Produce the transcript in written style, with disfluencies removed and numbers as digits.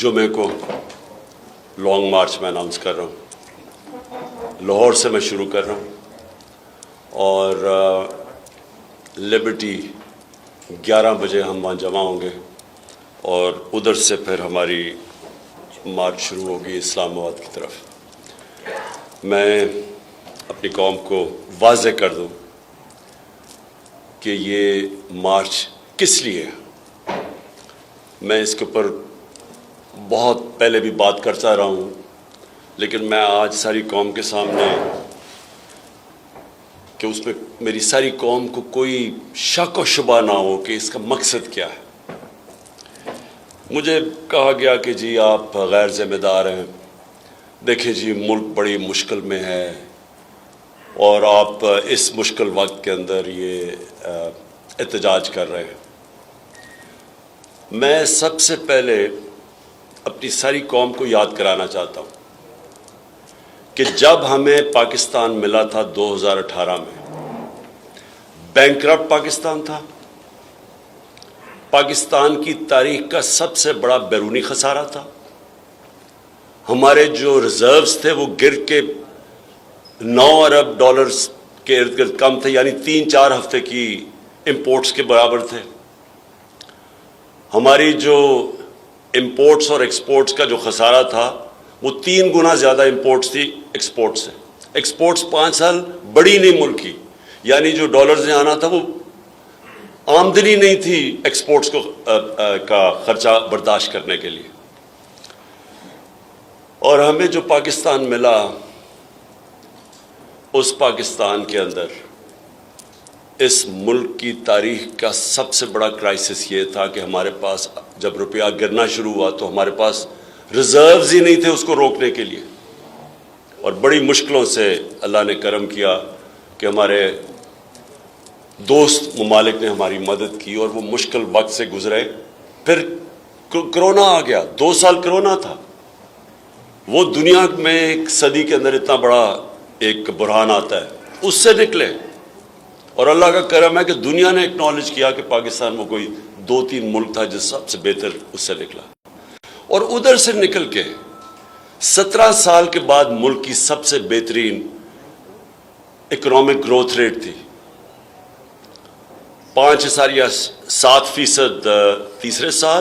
जुमे को लॉन्ग मार्च में अनाउंस कर रहा हूँ। लाहौर से मैं शुरू कर रहा हूँ और लिबर्टी 11 बजे हम वहाँ जमा होंगे और उधर से फिर हमारी मार्च शुरू होगी इस्लामाबाद की तरफ। मैं अपनी कौम को वाज़ेह कर दूँ कि ये मार्च किस लिए है। मैं इसके ऊपर बहुत पहले भी बात करता रहा हूँ, लेकिन मैं आज सारी कौम के सामने कि उसमें मेरी सारी कौम को कोई शक और शुबा ना हो कि इसका मकसद क्या है। मुझे कहा गया कि जी आप गैर ज़िम्मेदार हैं, देखिए जी मुल्क बड़ी मुश्किल में है और आप इस मुश्किल वक्त के अंदर ये एहतजाज कर रहे हैं। मैं सबसे पहले अपनी सारी कौम को याद कराना चाहता हूँ कि जब हमें पाकिस्तान मिला था 2018 में, बैंकरप्ट पाकिस्तान था। पाकिस्तान की तारीख का सबसे बड़ा बैरूनी खसारा था। हमारे जो रिजर्व्स थे वो गिर के 9 अरब डॉलर्स के इर्द गिर्द कम थे, यानी 3-4 हफ्ते की इंपोर्ट्स के बराबर थे। हमारी जो इंपोर्ट्स और एक्सपोर्ट्स का जो खसारा था वो 3 गुना ज़्यादा इंपोर्ट्स थी एक्सपोर्ट्स से। एक्सपोर्ट्स 5 साल बढ़ी नहीं मुल्क की, यानी जो डॉलर्स से आना था वो आमदनी नहीं थी एक्सपोर्ट्स को का खर्चा बर्दाश्त करने के लिए। और हमें जो पाकिस्तान मिला, उस पाकिस्तान के अंदर इस मुल्क की तारीख का सबसे बड़ा क्राइसिस ये था कि हमारे पास जब रुपया गिरना शुरू हुआ तो हमारे पास रिजर्व्स ही नहीं थे उसको रोकने के लिए। और बड़ी मुश्किलों से अल्लाह ने करम किया कि हमारे दोस्त ममालिक ने हमारी मदद की और वो मुश्किल वक्त से गुजरे। फिर कोरोना आ गया, 2 साल कोरोना था। वो दुनिया में एक सदी के अंदर इतना बड़ा एक बुरहान आता है, उससे निकले। और अल्लाह का करम है कि दुनिया ने एक्नॉलेज किया कि पाकिस्तान में कोई 2-3 मुल्क था जो सबसे बेहतर उससे निकला। और उधर से निकल के 17 साल के बाद मुल्क की सबसे बेहतरीन इकोनॉमिक ग्रोथ रेट थी, 5 या 7% तीसरे साल